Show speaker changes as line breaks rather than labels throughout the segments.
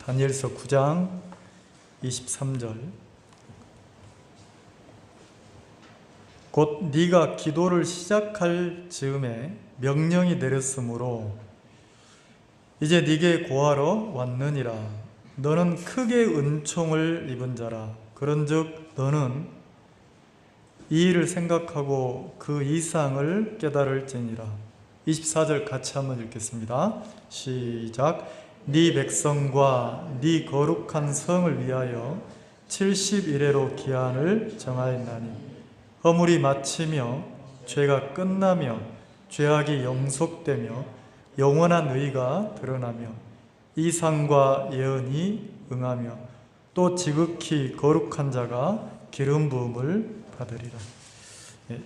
다니엘서 9장 23절. 곧 네가 기도를 시작할 즈음에 명령이 내렸으므로 이제 네게 고하러 왔느니라. 너는 크게 은총을 입은 자라. 그런즉 너는 이 일을 생각하고 그 이상을 깨달을지니라. 24절 같이 한번 읽겠습니다. 시작. 네 백성과 네 거룩한 성을 위하여 70일에로 기한을 정하였나니 허물이 마치며 죄가 끝나며 죄악이 영속되며 영원한 의가 드러나며 이상과 예언이 응하며 또 지극히 거룩한 자가 기름 부음을 받으리라.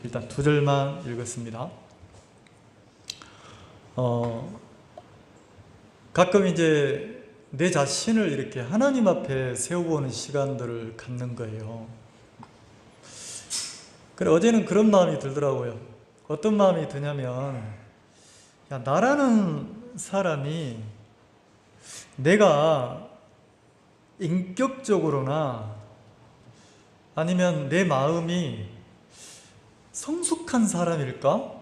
일단 두 절만 읽었습니다. 가끔 이제 내 자신을 이렇게 하나님 앞에 세워보는 시간들을 갖는 거예요. 그래, 어제는 그런 마음이 들더라고요. 어떤 마음이 드냐면, 야, 나라는 사람이 내가 인격적으로나 아니면 내 마음이 성숙한 사람일까?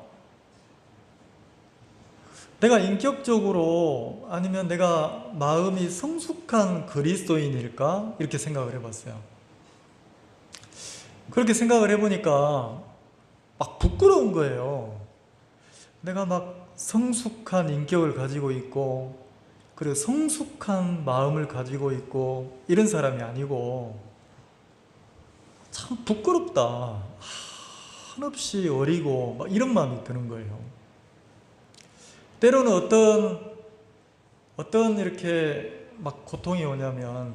내가 인격적으로 아니면 내가 마음이 성숙한 그리스도인일까? 이렇게 생각을 해봤어요. 그렇게 생각을 해보니까 막 부끄러운 거예요. 내가 막 성숙한 인격을 가지고 있고 그리고 성숙한 마음을 가지고 있고 이런 사람이 아니고 참 부끄럽다. 한없이 어리고 막 이런 마음이 드는 거예요. 때로는 어떤 이렇게 막 고통이 오냐면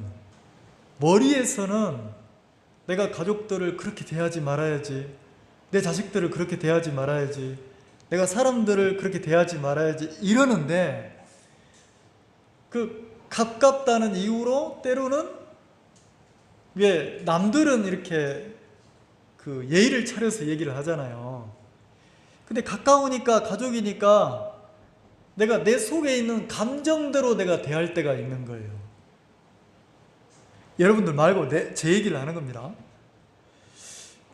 머리에서는 내가 가족들을 그렇게 대하지 말아야지, 내 자식들을 그렇게 대하지 말아야지, 내가 사람들을 그렇게 대하지 말아야지 이러는데 그 가깝다는 이유로 때로는 왜 남들은 이렇게 그 예의를 차려서 얘기를 하잖아요. 근데 가까우니까 가족이니까 내가 내 속에 있는 감정대로 내가 대할 때가 있는 거예요. 여러분들 말고 제 얘기를 하는 겁니다.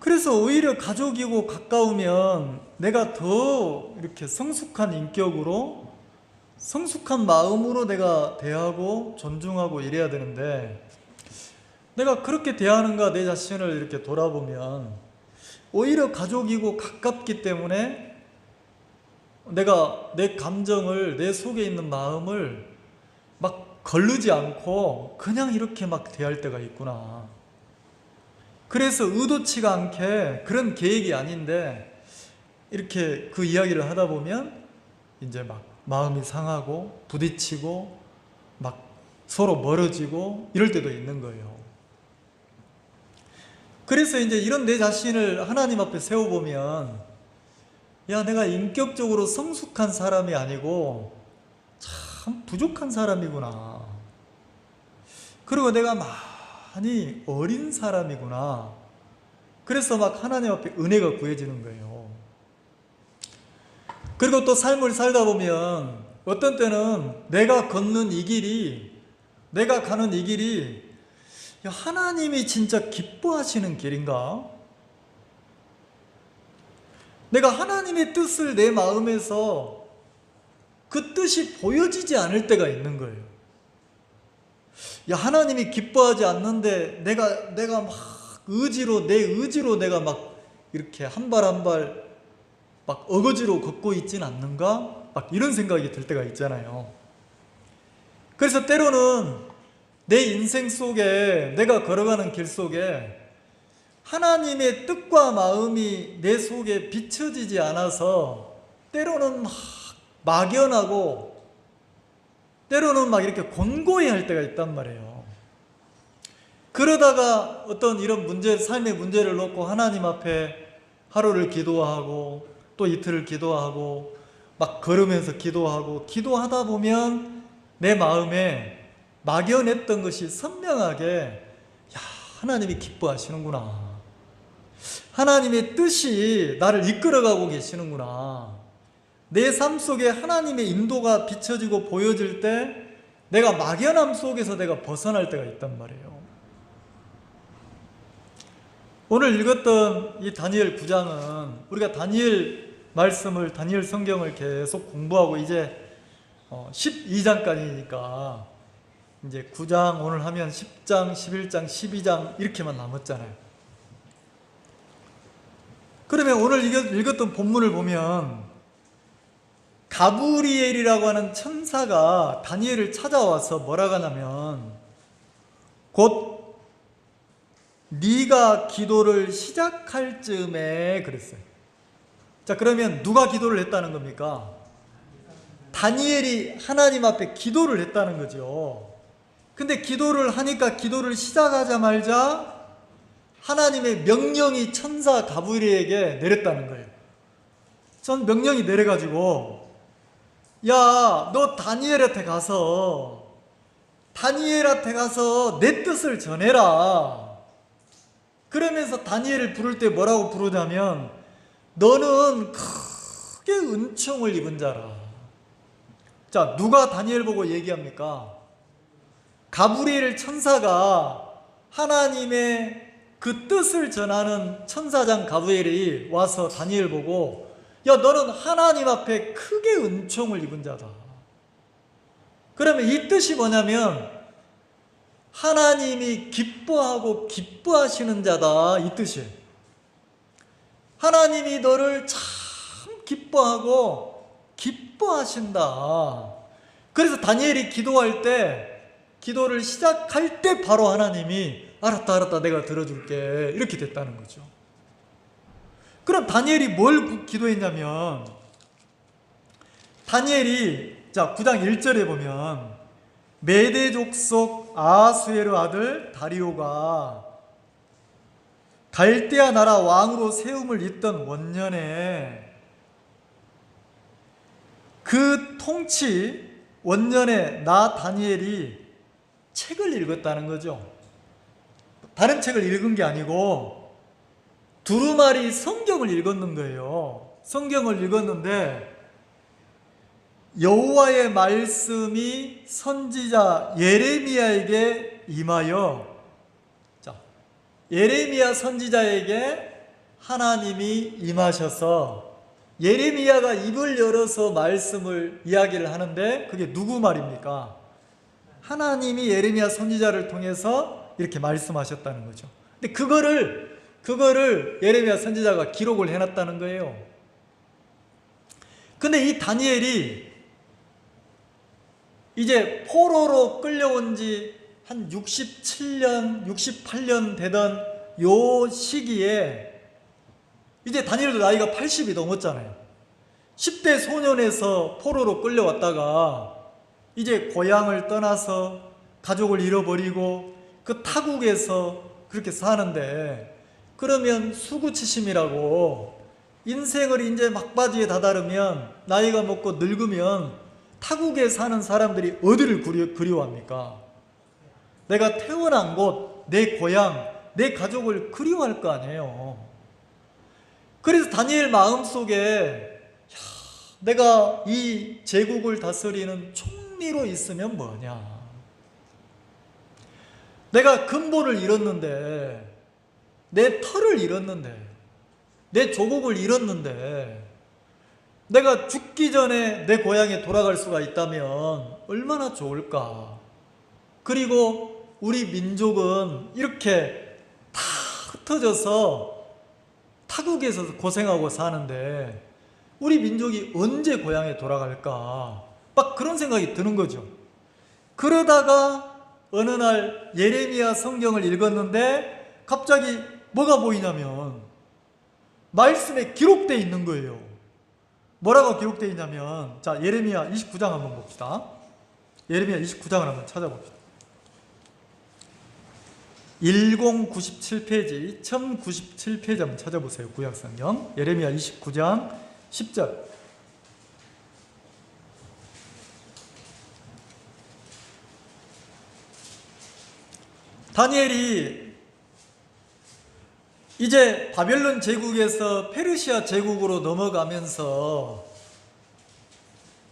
그래서 오히려 가족이고 가까우면 내가 더 이렇게 성숙한 인격으로 성숙한 마음으로 내가 대하고 존중하고 이래야 되는데 내가 그렇게 대하는가 내 자신을 이렇게 돌아보면 오히려 가족이고 가깝기 때문에 내가 내 감정을, 내 속에 있는 마음을 막 거르지 않고 그냥 이렇게 막 대할 때가 있구나. 그래서 의도치가 않게 그런 계획이 아닌데 이렇게 그 이야기를 하다 보면 이제 막 마음이 상하고 부딪히고 막 서로 멀어지고 이럴 때도 있는 거예요. 그래서 이제 이런 내 자신을 하나님 앞에 세워보면 야, 내가 인격적으로 성숙한 사람이 아니고 참 부족한 사람이구나. 그리고 내가 많이 어린 사람이구나. 그래서 막 하나님 앞에 은혜가 구해지는 거예요. 그리고 또 삶을 살다 보면 어떤 때는 내가 걷는 이 길이, 내가 가는 이 길이 하나님이 진짜 기뻐하시는 길인가? 내가 하나님의 뜻을 내 마음에서 그 뜻이 보여지지 않을 때가 있는 거예요. 야, 하나님이 기뻐하지 않는데 내가 막 내 의지로 내가 막 이렇게 한 발 한 발 막 어거지로 걷고 있진 않는가? 막 이런 생각이 들 때가 있잖아요. 그래서 때로는 내 인생 속에 내가 걸어가는 길 속에 하나님의 뜻과 마음이 내 속에 비춰지지 않아서 때로는 막 막연하고 때로는 막 이렇게 곤고해 할 때가 있단 말이에요. 그러다가 어떤 이런 삶의 문제를 놓고 하나님 앞에 하루를 기도하고 또 이틀을 기도하고 막 걸으면서 기도하다 보면 내 마음에 막연했던 것이 선명하게 야, 하나님이 기뻐하시는구나. 하나님의 뜻이 나를 이끌어가고 계시는구나. 내 삶 속에 하나님의 인도가 비춰지고 보여질 때 내가 막연함 속에서 내가 벗어날 때가 있단 말이에요. 오늘 읽었던 이 다니엘 9장은 우리가 다니엘 말씀을, 다니엘 성경을 계속 공부하고 이제 12장까지니까 이제 9장 오늘 하면 10장, 11장, 12장 이렇게만 남았잖아요. 그러면 오늘 읽었던 본문을 보면 가브리엘이라고 하는 천사가 다니엘을 찾아와서 뭐라고 하냐면 곧 네가 기도를 시작할 즈음에 그랬어요. 자, 그러면 누가 기도를 했다는 겁니까? 다니엘이 하나님 앞에 기도를 했다는 거죠. 근데 기도를 하니까 기도를 시작하자마자 하나님의 명령이 천사 가브리엘에게 내렸다는 거예요. 전 명령이 내려가지고 야, 너 다니엘한테 가서 내 뜻을 전해라. 그러면서 다니엘을 부를 때 뭐라고 부르냐면 너는 크게 은총을 입은 자라. 자, 누가 다니엘 보고 얘기합니까? 가브리엘 천사가 하나님의 그 뜻을 전하는 천사장 가브리엘이 와서 다니엘 보고 야, 너는 하나님 앞에 크게 은총을 입은 자다. 그러면 이 뜻이 뭐냐면 하나님이 기뻐하고 기뻐하시는 자다, 이 뜻이에요. 하나님이 너를 참 기뻐하고 기뻐하신다. 그래서 다니엘이 기도할 때, 기도를 시작할 때 바로 하나님이 알았다 내가 들어줄게 이렇게 됐다는 거죠. 그럼 다니엘이 뭘 기도했냐면 다니엘이 자 9장 1절에 보면 메대 족속 아하수에르 아들 다리오가 갈대아 나라 왕으로 세움을 잇던 원년에 그 통치 원년에 나 다니엘이 책을 읽었다는 거죠. 다른 책을 읽은 게 아니고 두루마리 성경을 읽었는 거예요. 성경을 읽었는데 여호와의 말씀이 선지자 예레미야에게 임하여, 자, 예레미야 선지자에게 하나님이 임하셔서 예레미야가 입을 열어서 말씀을 이야기를 하는데 그게 누구 말입니까? 하나님이 예레미야 선지자를 통해서 이렇게 말씀하셨다는 거죠. 근데 그거를 예레미야 선지자가 기록을 해놨다는 거예요. 근데 이 다니엘이 이제 포로로 끌려온 지 한 67년, 68년 되던 요 시기에 이제 다니엘도 나이가 80이 넘었잖아요. 10대 소년에서 포로로 끌려왔다가 이제 고향을 떠나서 가족을 잃어버리고 그 타국에서 그렇게 사는데, 그러면 수구치심이라고 인생을 이제 막바지에 다다르면 나이가 먹고 늙으면 타국에 사는 사람들이 어디를 그리워합니까? 내가 태어난 곳, 내 고향, 내 가족을 그리워할 거 아니에요. 그래서 다니엘 마음속에 내가 이 제국을 다스리는 총리로 있으면 뭐냐, 내가 근본을 잃었는데, 내 터를 잃었는데, 내 조국을 잃었는데 내가 죽기 전에 내 고향에 돌아갈 수가 있다면 얼마나 좋을까. 그리고 우리 민족은 이렇게 다 흩어져서 타국에서 고생하고 사는데 우리 민족이 언제 고향에 돌아갈까, 막 그런 생각이 드는 거죠. 그러다가 어느 날 예레미야 성경을 읽었는데 갑자기 뭐가 보이냐면 말씀에 기록되어 있는 거예요. 뭐라고 기록되어 있냐면, 자, 예레미야 29장 한번 봅시다. 예레미야 29장을 한번 찾아봅시다. 1097페이지, 1097페이지 한번 찾아보세요. 구약성경 예레미야 29장 10절. 다니엘이 이제 바벨론 제국에서 페르시아 제국으로 넘어가면서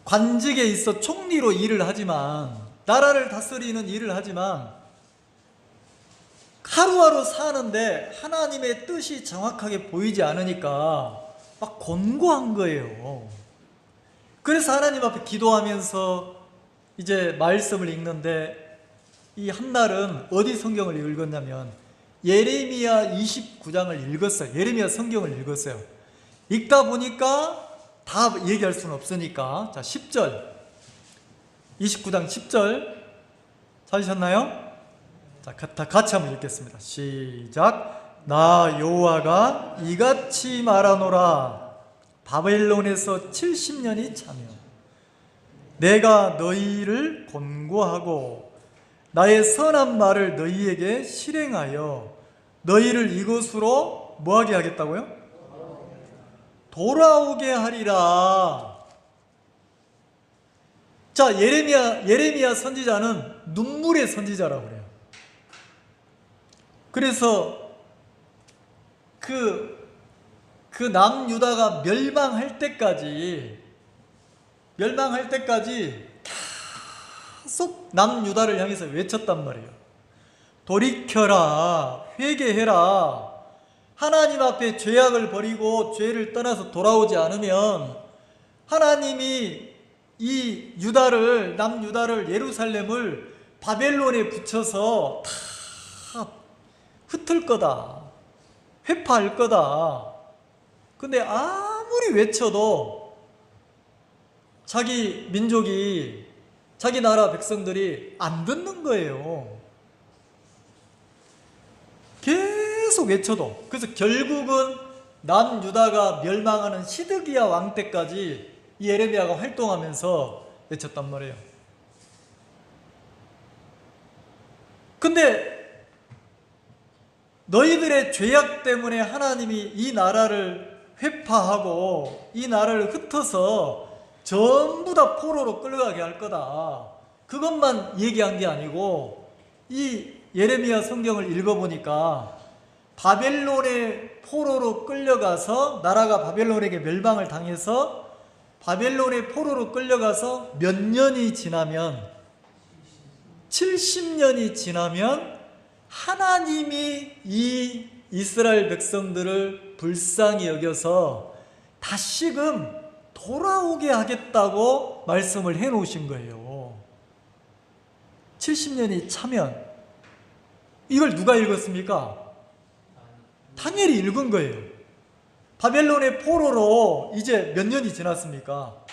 관직에 있어 총리로 일을 하지만 나라를 다스리는 일을 하지만 하루하루 사는데 하나님의 뜻이 정확하게 보이지 않으니까 막 곤고한 거예요. 그래서 하나님 앞에 기도하면서 이제 말씀을 읽는데, 이 한날은 어디 성경을 읽었냐면 예레미야 29장을 읽었어요. 예레미야 성경을 읽었어요. 읽다 보니까 다 얘기할 수는 없으니까, 자 10절, 29장 10절 찾으셨나요? 자, 다 같이 한번 읽겠습니다. 시작. 나 여호와가 이같이 말하노라. 바벨론에서 70년이 차며 내가 너희를 권고하고 나의 선한 말을 너희에게 실행하여 너희를 이곳으로 뭐하게 하겠다고요? 돌아오게 하리라. 자, 예레미야 선지자는 눈물의 선지자라고 그래요. 그래서 그 남유다가 멸망할 때까지 계속 남유다를 향해서 외쳤단 말이에요. 돌이켜라, 회개해라. 하나님 앞에 죄악을 버리고 죄를 떠나서 돌아오지 않으면 하나님이 이 남유다를, 예루살렘을 바벨론에 붙여서 다 흩을 거다, 회파할 거다. 근데 아무리 외쳐도 자기 민족이, 자기 나라 백성들이 안 듣는 거예요. 계속 외쳐도. 그래서 결국은 남유다가 멸망하는 시드기야 왕 때까지 이 예레미야가 활동하면서 외쳤단 말이에요. 근데 너희들의 죄악 때문에 하나님이 이 나라를 회파하고 이 나라를 흩어서 전부 다 포로로 끌어가게 할 거다, 그것만 얘기한 게 아니고, 이 예레미야 성경을 읽어보니까 바벨론의 포로로 끌려가서, 나라가 바벨론에게 멸망을 당해서 바벨론의 포로로 끌려가서 몇 년이 지나면, 70년이 지나면 하나님이 이 이스라엘 백성들을 불쌍히 여겨서 다시금 돌아오게 하겠다고 말씀을 해 놓으신 거예요. 70년이 차면. 이걸 누가 읽었습니까? 다니엘이 읽은 거예요. 바벨론의 포로로 이제 몇 년이 지났습니까?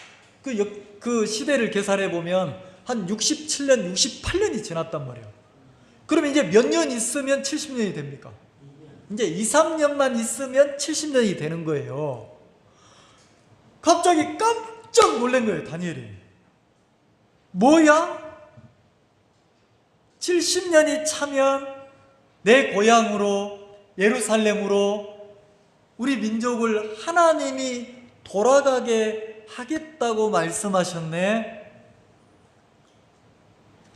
그 시대를 계산해 보면 한 67년, 68년이 지났단 말이에요. 그러면 이제 몇 년 있으면 70년이 됩니까? 이제 2, 3년만 있으면 70년이 되는 거예요. 갑자기 깜짝 놀란 거예요, 다니엘이. 뭐야? 70년이 차면 내 고향으로, 예루살렘으로 우리 민족을 하나님이 돌아가게 하겠다고 말씀하셨네.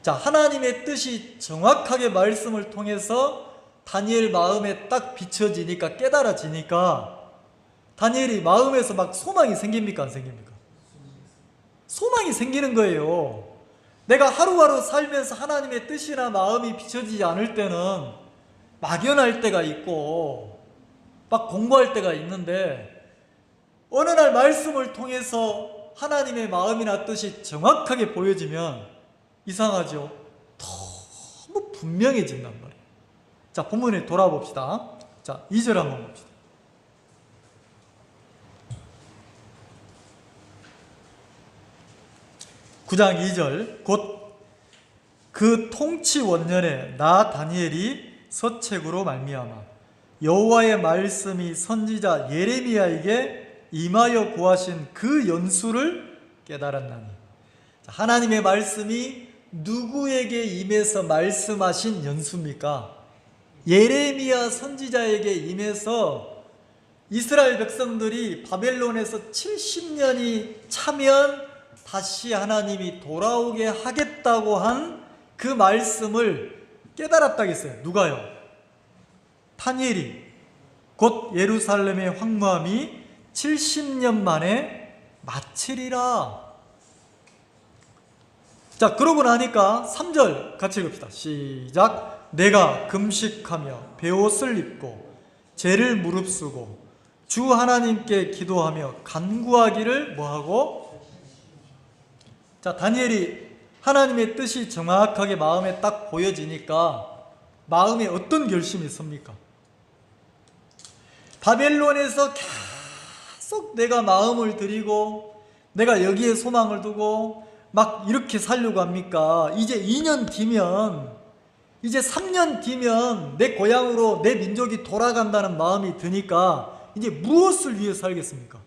자, 하나님의 뜻이 정확하게 말씀을 통해서 다니엘 마음에 딱 비춰지니까, 깨달아지니까 다니엘이 마음에서 막 소망이 생깁니까, 안 생깁니까? 소망이 생기는 거예요. 내가 하루하루 살면서 하나님의 뜻이나 마음이 비춰지지 않을 때는 막연할 때가 있고 막 공부할 때가 있는데, 어느 날 말씀을 통해서 하나님의 마음이나 뜻이 정확하게 보여지면 이상하죠? 너무 분명해진단 말이에요. 자, 본문에 돌아봅시다. 자, 2절 한번 봅시다. (9장 2절) 곧 그 통치 원년에 나 다니엘이 서책으로 말미암아 여호와의 말씀이 선지자 예레미야에게 임하여 구하신 그 연수를 깨달았나니. 하나님의 말씀이 누구에게 임해서 말씀하신 연수입니까? 예레미야 선지자에게 임해서 이스라엘 백성들이 바벨론에서 70년이 차면 다시 하나님이 돌아오게 하겠다고 한 그 말씀을 깨달았다고 했어요. 누가요? 다니엘이. 곧 예루살렘의 황무함이 70년 만에 마치리라. 자, 그러고 나니까 3절 같이 읽읍시다. 시작. 내가 금식하며 베옷을 입고 죄를 무릅쓰고 주 하나님께 기도하며 간구하기를 뭐하고? 자, 다니엘이 하나님의 뜻이 정확하게 마음에 딱 보여지니까 마음에 어떤 결심이 섭니까? 바벨론에서 계속 내가 마음을 들이고 내가 여기에 소망을 두고 막 이렇게 살려고 합니까? 이제 2년 뒤면, 이제 3년 뒤면 내 고향으로 내 민족이 돌아간다는 마음이 드니까 이제 무엇을 위해 살겠습니까?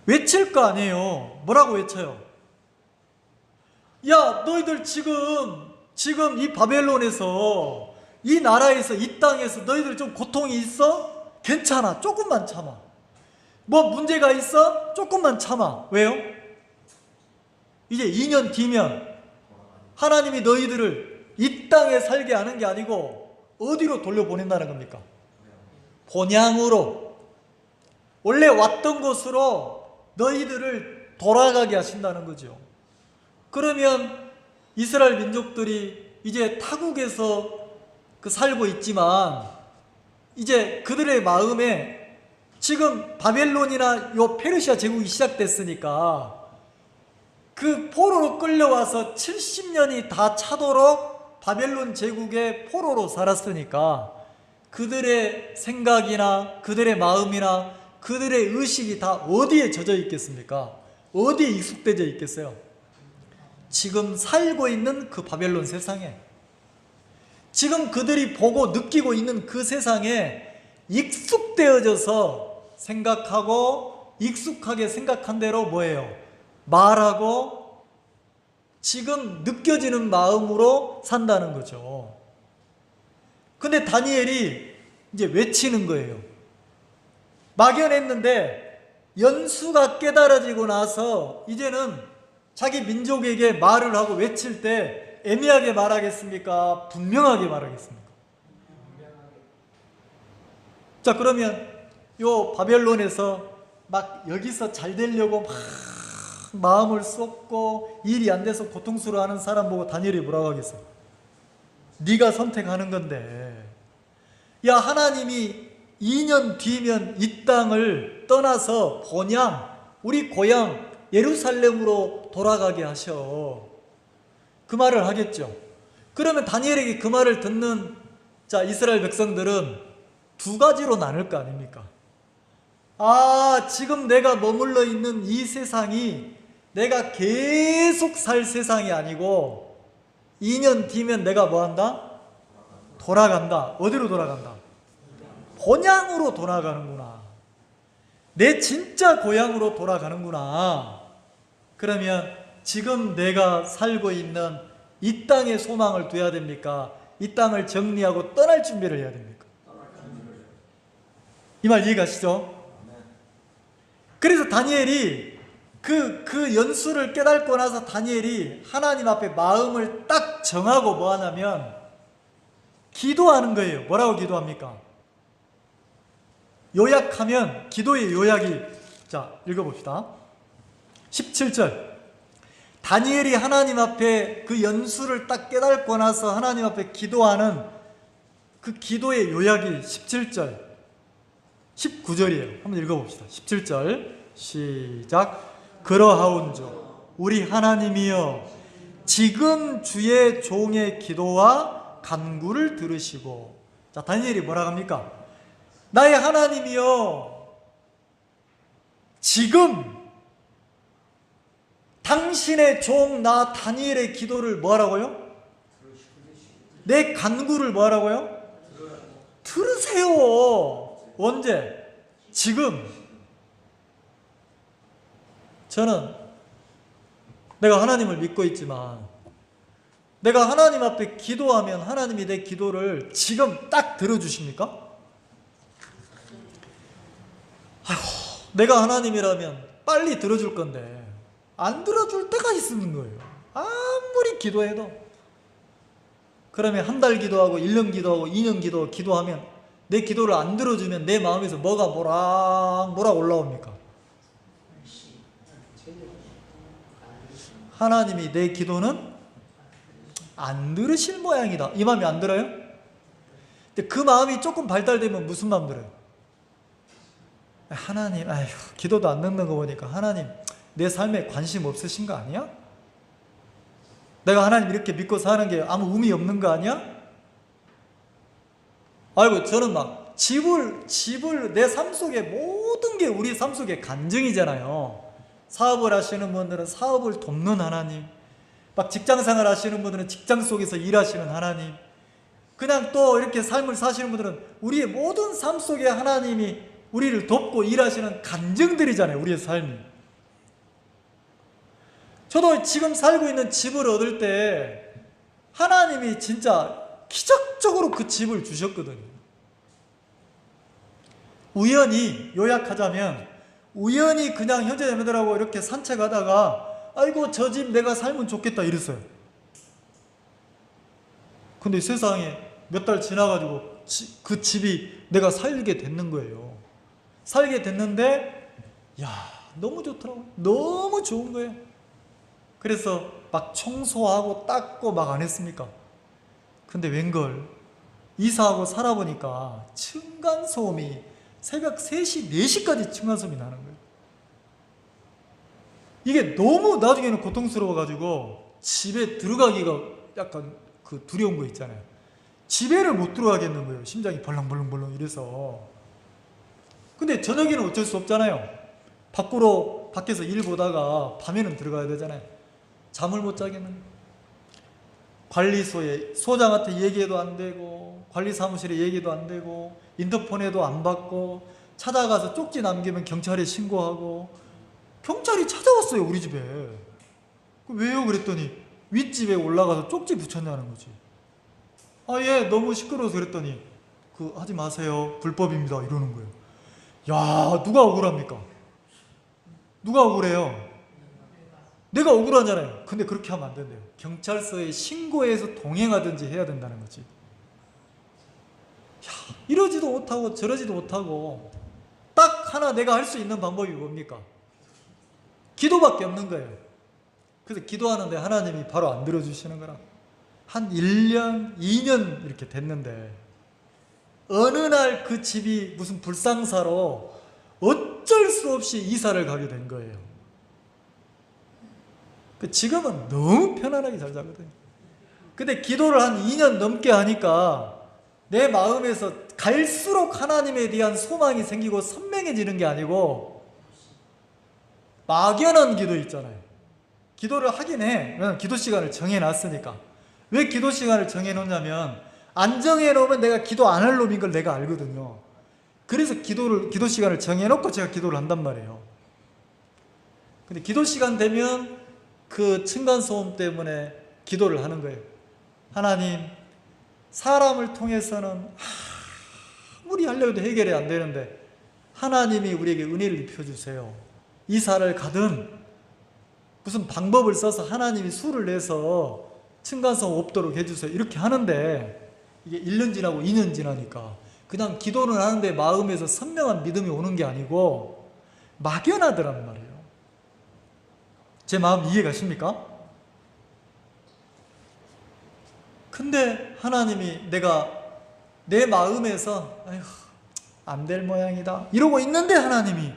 외칠 거 아니에요. 뭐라고 외쳐요? 야, 너희들 지금 이 바벨론에서, 이 나라에서, 이 땅에서 너희들 좀 고통이 있어? 괜찮아. 조금만 참아. 뭐 문제가 있어? 조금만 참아. 왜요? 이제 2년 뒤면 하나님이 너희들을 이 땅에 살게 하는 게 아니고 어디로 돌려보낸다는 겁니까? 본향으로, 원래 왔던 곳으로 너희들을 돌아가게 하신다는 거죠. 그러면 이스라엘 민족들이 이제 타국에서 살고 있지만 이제 그들의 마음에 지금 바벨론이나 요 페르시아 제국이 시작됐으니까 그 포로로 끌려와서 70년이 다 차도록 바벨론 제국의 포로로 살았으니까 그들의 생각이나 그들의 마음이나 그들의 의식이 다 어디에 젖어 있겠습니까? 어디에 익숙되어 있겠어요? 지금 살고 있는 그 바벨론 세상에, 지금 그들이 보고 느끼고 있는 그 세상에 익숙되어져서 생각하고 익숙하게 생각한 대로 뭐예요? 말하고 지금 느껴지는 마음으로 산다는 거죠. 근데 다니엘이 이제 외치는 거예요. 막연했는데 연수가 깨달아지고 나서 이제는 자기 민족에게 말을 하고 외칠 때 애매하게 말하겠습니까? 분명하게 말하겠습니까? 자, 그러면 요 바벨론에서 막 여기서 잘 되려고 막 마음을 쏟고 일이 안 돼서 고통스러워하는 사람 보고 다니엘이 뭐라고 하겠어요? 네가 선택하는 건데, 야, 하나님이 2년 뒤면 이 땅을 떠나서 본향, 우리 고향 예루살렘으로 돌아가게 하셔. 그 말을 하겠죠. 그러면 다니엘에게 그 말을 듣는 자 이스라엘 백성들은 두 가지로 나눌 거 아닙니까? 아, 지금 내가 머물러 있는 이 세상이 내가 계속 살 세상이 아니고 2년 뒤면 내가 뭐 한다? 돌아간다. 어디로 돌아간다? 본향으로 돌아가는구나. 내 진짜 고향으로 돌아가는구나. 그러면 지금 내가 살고 있는 이 땅에 소망을 둬야 됩니까? 이 땅을 정리하고 떠날 준비를 해야 됩니까? 이 말 이해가시죠? 그래서 다니엘이 그 연수를 깨닫고 나서 다니엘이 하나님 앞에 마음을 딱 정하고 뭐 하냐면 기도하는 거예요. 뭐라고 기도합니까? 요약하면 기도의 요약이, 자 읽어봅시다. 17절. 다니엘이 하나님 앞에 그 연수를 딱 깨닫고 나서 하나님 앞에 기도하는 그 기도의 요약이 17절 19절이에요. 한번 읽어봅시다. 17절 시작. 그러하온즉 우리 하나님이여 지금 주의 종의 기도와 간구를 들으시고. 자, 다니엘이 뭐라 합니까? 나의 하나님이여 지금 당신의 종 나 다니엘의 기도를 뭐하라고요? 내 간구를 뭐하라고요? 들으세요. 언제? 지금. 저는 내가 하나님을 믿고 있지만 내가 하나님 앞에 기도하면 하나님이 내 기도를 지금 딱 들어주십니까? 아휴, 내가 하나님이라면 빨리 들어줄 건데 안 들어줄 때가 있는 거예요. 아무리 기도해도. 그러면 한 달 기도하고 1년 기도하고 2년 기도하면 내 기도를 안 들어주면 내 마음에서 뭐가 모락 올라옵니까? 하나님이 내 기도는 안 들으실 모양이다. 이 마음이 안 들어요? 근데 그 마음이 조금 발달되면 무슨 마음 들어요? 하나님, 아휴, 기도도 안 듣는 거 보니까 하나님 내 삶에 관심 없으신 거 아니야? 내가 하나님 이렇게 믿고 사는 게 아무 의미 없는 거 아니야? 아이고, 저는 막 집을 내 삶 속에 모든 게 우리 삶 속에 간증이잖아요. 사업을 하시는 분들은 사업을 돕는 하나님, 막 직장생활 하시는 분들은 직장 속에서 일하시는 하나님, 그냥 또 이렇게 삶을 사시는 분들은 우리의 모든 삶 속에 하나님이 우리를 돕고 일하시는 간증들이잖아요, 우리의 삶이. 저도 지금 살고 있는 집을 얻을 때 하나님이 진짜 기적적으로 그 집을 주셨거든요. 우연히, 요약하자면 우연히 그냥 형제자매들하고 이렇게 산책하다가 아이고 저 집 내가 살면 좋겠다 이랬어요. 근데 세상에 몇 달 지나가지고 그 집이 내가 살게 됐는 거예요. 살게 됐는데 야, 너무 좋더라고요. 너무 좋은 거예요. 그래서 막 청소하고 닦고 막 안 했습니까? 근데 웬걸 이사하고 살아보니까 층간소음이 새벽 3시, 4시까지 층간소음이 나는 거예요. 이게 너무 나중에는 고통스러워가지고 집에 들어가기가 약간 그 두려운 거 있잖아요. 집에를 못 들어가겠는 거예요. 심장이 벌렁벌렁벌렁 이래서. 근데 저녁에는 어쩔 수 없잖아요. 밖에서 일 보다가 밤에는 들어가야 되잖아요. 잠을 못 자겠는 거예요. 관리소에 소장한테 얘기해도 안 되고, 관리사무실에 얘기도 안 되고, 인터폰에도 안 받고, 찾아가서 쪽지 남기면 경찰에 신고하고. 경찰이 찾아왔어요, 우리 집에. 왜요? 그랬더니 윗집에 올라가서 쪽지 붙였냐는 거지. 아, 예, 너무 시끄러워서. 그랬더니 하지 마세요, 불법입니다, 이러는 거예요. 야, 누가 억울합니까? 누가 억울해요? 내가 억울하잖아요. 근데 그렇게 하면 안 된대요. 경찰서에 신고해서 동행하든지 해야 된다는 거지. 야, 이러지도 못하고 저러지도 못하고 딱 하나 내가 할 수 있는 방법이 뭡니까? 기도밖에 없는 거예요. 그래서 기도하는데 하나님이 바로 안 들어주시는 거라. 한 1년, 2년 이렇게 됐는데 어느 날 그 집이 무슨 불상사로 어쩔 수 없이 이사를 가게 된 거예요. 지금은 너무 편안하게 잘 자거든요. 근데 기도를 한 2년 넘게 하니까 내 마음에서 갈수록 하나님에 대한 소망이 생기고 선명해지는 게 아니고 막연한 기도 있잖아요. 기도를 하긴 해. 기도 시간을 정해놨으니까. 왜 기도 시간을 정해놓냐면 안 정해놓으면 내가 기도 안 할 놈인 걸 내가 알거든요. 그래서 기도 시간을 정해놓고 제가 기도를 한단 말이에요. 근데 기도 시간 되면 그 층간소음 때문에 기도를 하는 거예요. 하나님, 사람을 통해서는 아무리 하려고 해도 해결이 안 되는데 하나님이 우리에게 은혜를 입혀주세요. 이사를 가든 무슨 방법을 써서 하나님이 수를 내서 층간소음 없도록 해주세요. 이렇게 하는데 이게 1년 지나고 2년 지나니까 그냥 기도를 하는데 마음에서 선명한 믿음이 오는 게 아니고 막연하더란 말이에요. 제 마음 이해가십니까? 근데 하나님이 내 마음에서 아휴, 안 될 모양이다 이러고 있는데 하나님이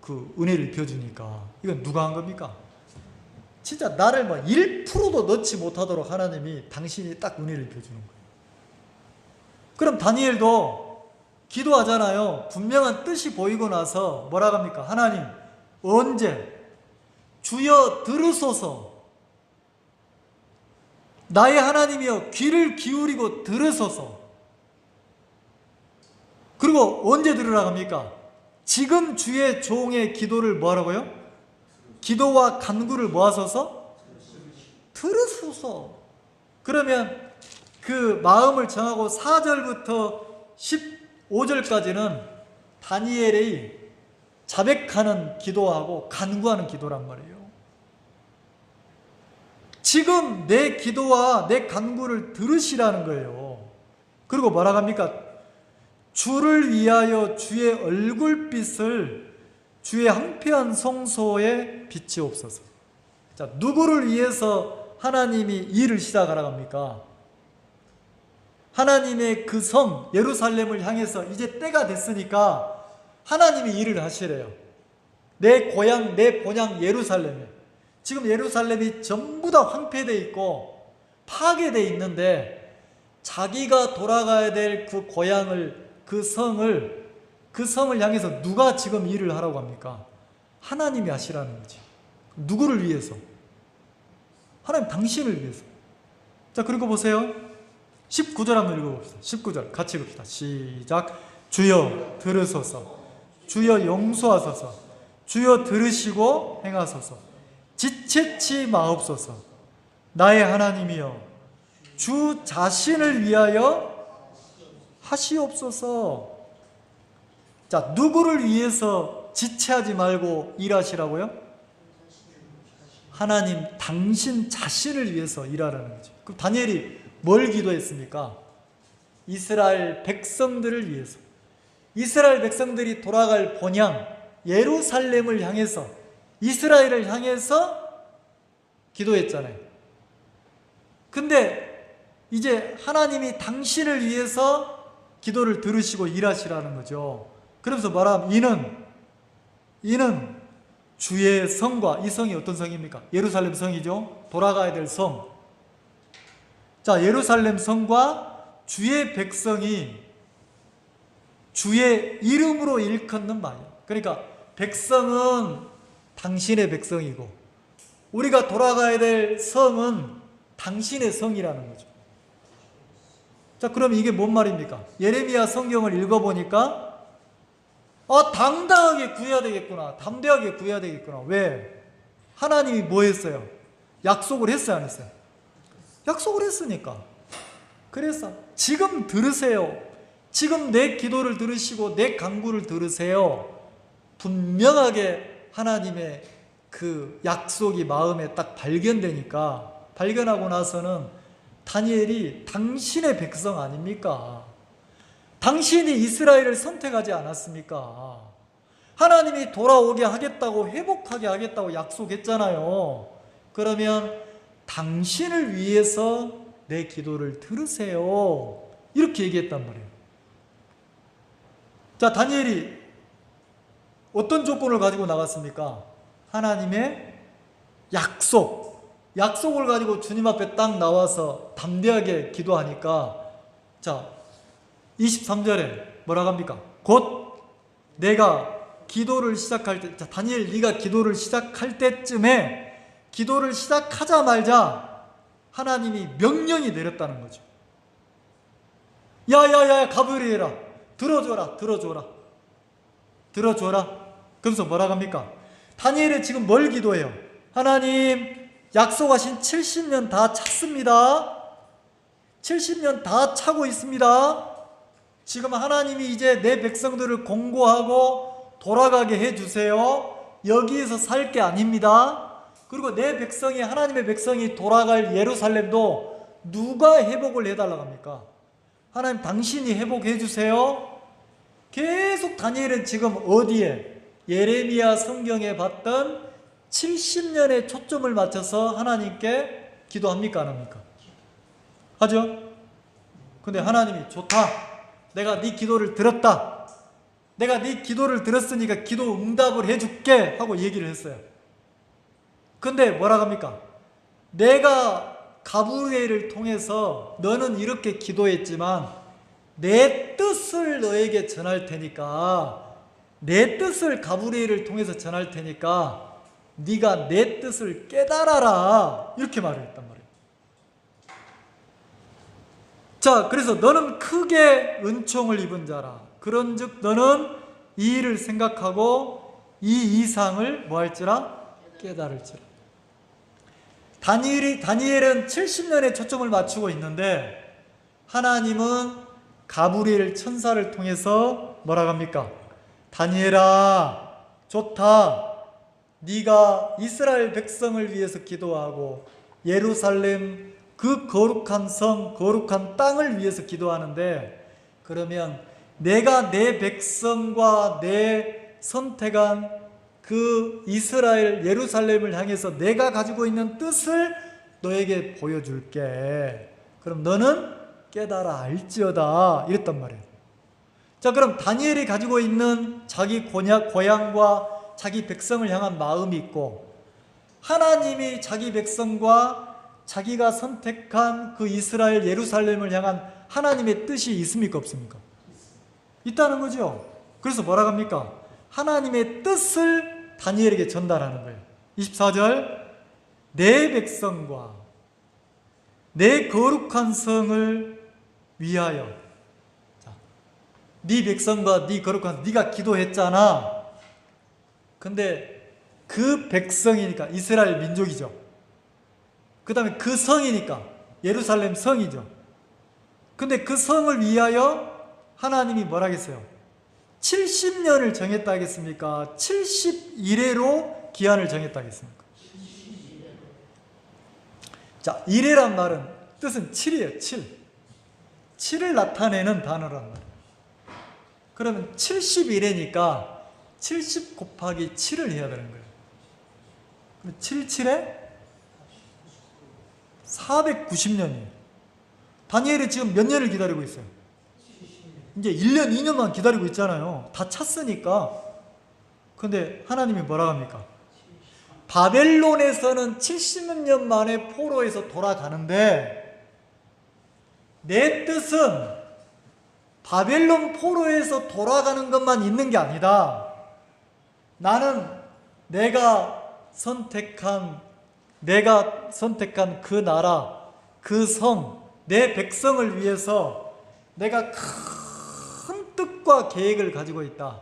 그 은혜를 입혀주니까 이건 누가 한 겁니까? 진짜 나를 1%도 넣지 못하도록 하나님이 당신이 딱 은혜를 입혀주는 거예요. 그럼 다니엘도 기도하잖아요. 분명한 뜻이 보이고 나서 뭐라고 합니까? 하나님, 언제? 주여 들으소서. 나의 하나님이여 귀를 기울이고 들으소서. 그리고 언제 들으라고 합니까? 지금 주의 종의 기도를 뭐하라고요? 기도와 간구를 모아서서 들으소서. 그러면 그 마음을 정하고 4절부터 15절까지는 다니엘의 자백하는 기도하고 간구하는 기도란 말이에요. 지금 내 기도와 내 간구를 들으시라는 거예요. 그리고 뭐라고 합니까? 주를 위하여 주의 얼굴빛을 주의 황폐한 성소에 비치옵소서. 자, 누구를 위해서 하나님이 일을 시작하라고 합니까? 하나님의 그 성 예루살렘을 향해서 이제 때가 됐으니까 하나님이 일을 하시래요. 내 고향, 내 본향 예루살렘에 지금 예루살렘이 전부 다 황폐되어 있고 파괴되어 있는데 자기가 돌아가야 될 그 고향을, 그 성을 향해서 누가 지금 일을 하라고 합니까? 하나님이 하시라는 거지. 누구를 위해서? 하나님 당신을 위해서. 자, 그리고 보세요. 19절 한번 읽어봅시다. 19절 같이 읽읍시다. 시작. 주여 들으소서. 주여 용서하소서. 주여 들으시고 행하소서. 지체치 마옵소서. 나의 하나님이여 주 자신을 위하여 하시옵소서. 자, 누구를 위해서 지체하지 말고 일하시라고요? 하나님 당신 자신을 위해서 일하라는 거죠. 그럼 다니엘이 뭘 기도했습니까? 이스라엘 백성들을 위해서. 이스라엘 백성들이 돌아갈 본향 예루살렘을 향해서, 이스라엘을 향해서 기도했잖아요. 근데 이제 하나님이 당신을 위해서 기도를 들으시고 일하시라는 거죠. 그러면서 말하면 이는 주의 성과, 이 성이 어떤 성입니까? 예루살렘 성이죠. 돌아가야 될 성. 자, 예루살렘 성과 주의 백성이 주의 이름으로 일컫는 말이에요. 그러니까 백성은 당신의 백성이고 우리가 돌아가야 될 성은 당신의 성이라는 거죠. 자, 그럼 이게 뭔 말입니까? 예레미야 성경을 읽어보니까 당당하게 구해야 되겠구나, 담대하게 구해야 되겠구나. 왜? 하나님이 뭐 했어요? 약속을 했어요, 안 했어요? 약속을 했으니까. 그래서 지금 들으세요. 지금 내 기도를 들으시고 내 간구를 들으세요. 분명하게 하나님의 그 약속이 마음에 딱 발견되니까, 발견하고 나서는 다니엘이 당신의 백성 아닙니까? 당신이 이스라엘을 선택하지 않았습니까? 하나님이 돌아오게 하겠다고, 회복하게 하겠다고 약속했잖아요. 그러면 당신을 위해서 내 기도를 들으세요. 이렇게 얘기했단 말이에요. 자, 다니엘이 어떤 조건을 가지고 나갔습니까? 하나님의 약속을 가지고 주님 앞에 딱 나와서 담대하게 기도하니까, 자, 23절에 뭐라고 합니까? 곧 내가 기도를 시작할 때, 자, 다니엘 네가 기도를 시작할 때쯤에, 기도를 시작하자마자 하나님이 명령이 내렸다는 거죠. 야야야 가브리엘아, 들어줘라. 그러면서 뭐라고 합니까? 다니엘이 지금 뭘 기도해요? 하나님, 약속하신 70년 다 찼습니다. 70년 다 차고 있습니다. 지금 하나님이 이제 내 백성들을 공고하고 돌아가게 해주세요. 여기에서 살 게 아닙니다. 그리고 내 백성이, 하나님의 백성이 돌아갈 예루살렘도 누가 회복을 해달라고 합니까? 하나님 당신이 회복해 주세요. 계속 다니엘은 지금 어디에? 예레미야 성경에 봤던 70년의 초점을 맞춰서 하나님께 기도합니까? 안 합니까? 하죠? 근데 하나님이 좋다. 내가 네 기도를 들었다. 내가 네 기도를 들었으니까 기도 응답을 해줄게 하고 얘기를 했어요. 근데 뭐라고 합니까? 내가 가브리엘을 통해서 너는 이렇게 기도했지만 내 뜻을 너에게 전할 테니까, 내 뜻을 가브리엘을 통해서 전할 테니까 네가 내 뜻을 깨달아라, 이렇게 말을 했단 말이에요. 자, 그래서 너는 크게 은총을 입은 자라. 그런즉 너는 이 일을 생각하고 이 이상을 뭐 할지라? 깨달을지라. 다니엘은 70년의 초점을 맞추고 있는데 하나님은 가브리엘 천사를 통해서 뭐라고 합니까? 다니엘아, 좋다. 네가 이스라엘 백성을 위해서 기도하고 예루살렘 그 거룩한 성, 거룩한 땅을 위해서 기도하는데, 그러면 내가 내 백성과 내 선택한 그 이스라엘 예루살렘을 향해서 내가 가지고 있는 뜻을 너에게 보여줄게. 그럼 너는 깨달아 알지어다. 이랬단 말이에요. 자, 그럼 다니엘이 가지고 있는 자기 고향과 자기 백성을 향한 마음이 있고, 하나님이 자기 백성과 자기가 선택한 그 이스라엘 예루살렘을 향한 하나님의 뜻이 있습니까, 없습니까? 있다는 거죠. 그래서 뭐라고 합니까? 하나님의 뜻을 다니엘에게 전달하는 거예요. 24절, 내 백성과 내 거룩한 성을 위하여. 자, 네 백성과 네 거룩한, 네가 기도했잖아. 근데 그 백성이니까 이스라엘 민족이죠. 그 다음에 그 성이니까 예루살렘 성이죠. 근데 그 성을 위하여 하나님이 뭐라 하겠어요? 70년을 정했다 하겠습니까? 70일회로 기한을 정했다 하겠습니까? 자, 일회란 말은 뜻은 7이에요. 7. 7을 나타내는 단어란 말이에요. 그러면 70일회니까 70 곱하기 7을 해야 되는 거예요. 그럼 7, 7에 490년이에요. 다니엘이 지금 몇 년을 기다리고 있어요? 이제 1년, 2년만 기다리고 있잖아요. 다 찼으니까. 근데 하나님이 뭐라고 합니까? 바벨론에서는 70년 만에 포로에서 돌아가는데, 내 뜻은 바벨론 포로에서 돌아가는 것만 있는 게 아니다. 나는 내가 선택한 그 나라, 그 성, 내 백성을 위해서 내가 큰 뜻과 계획을 가지고 있다.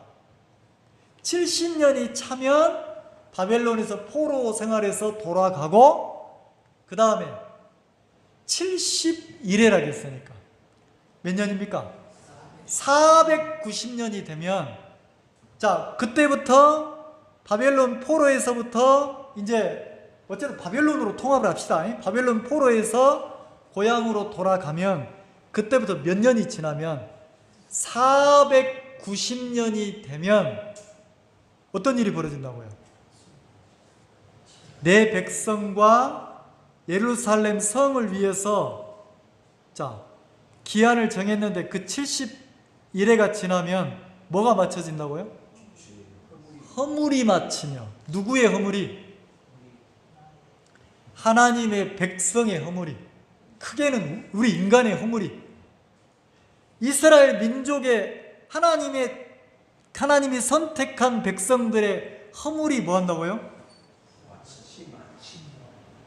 70년이 차면 바벨론에서 포로 생활에서 돌아가고, 그 다음에 71회라 했으니까 몇 년입니까? 490년이 되면, 자, 그때부터 바벨론 포로에서부터 이제 어쨌든 바벨론으로 통합을 합시다. 바벨론 포로에서 고향으로 돌아가면 그때부터 몇 년이 지나면 490년이 되면 어떤 일이 벌어진다고요? 내 백성과 예루살렘 성을 위해서, 자, 기한을 정했는데 그 70일회가 지나면 뭐가 맞춰진다고요? 허물이 맞히며. 누구의 허물이? 하나님의 백성의 허물이. 크게는 우리 인간의 허물이. 이스라엘 민족의 하나님이 선택한 백성들의 허물이 뭐 한다고요?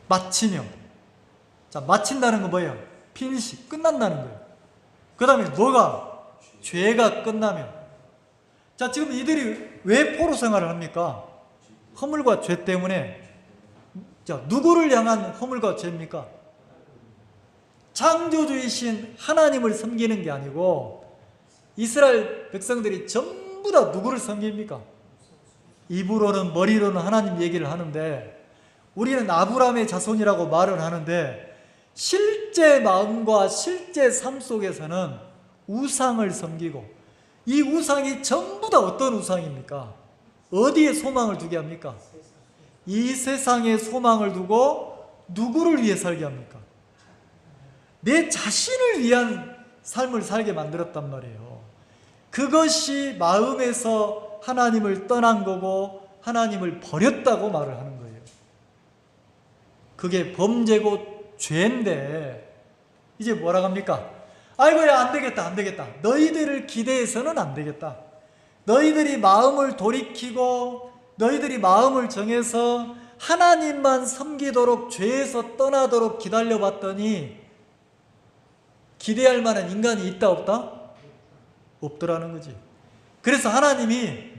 마치며. 자, 마친다는 건 뭐예요? 피니시, 끝난다는 거예요. 그 다음에 뭐가? 죄가 끝나면. 자, 지금 이들이 왜 포로 생활을 합니까? 허물과 죄 때문에. 자, 누구를 향한 허물과 죄입니까? 창조주이신 하나님을 섬기는 게 아니고, 이스라엘 백성들이 전부 다 누구를 섬깁니까? 입으로는, 머리로는 하나님 얘기를 하는데, 우리는 아브라함의 자손이라고 말을 하는데, 실제 마음과 실제 삶 속에서는 우상을 섬기고, 이 우상이 전부 다 어떤 우상입니까? 어디에 소망을 두게 합니까? 이 세상에 소망을 두고 누구를 위해 살게 합니까? 내 자신을 위한 삶을 살게 만들었단 말이에요. 그것이 마음에서 하나님을 떠난 거고 하나님을 버렸다고 말을 하는 거예요. 그게 범죄고 죄인데, 이제 뭐라고 합니까? 아이고야, 안 되겠다. 너희들을 기대해서는 안 되겠다. 너희들이 마음을 돌이키고 너희들이 마음을 정해서 하나님만 섬기도록, 죄에서 떠나도록 기다려봤더니 기대할 만한 인간이 있다 없다? 없더라는 거지. 그래서 하나님이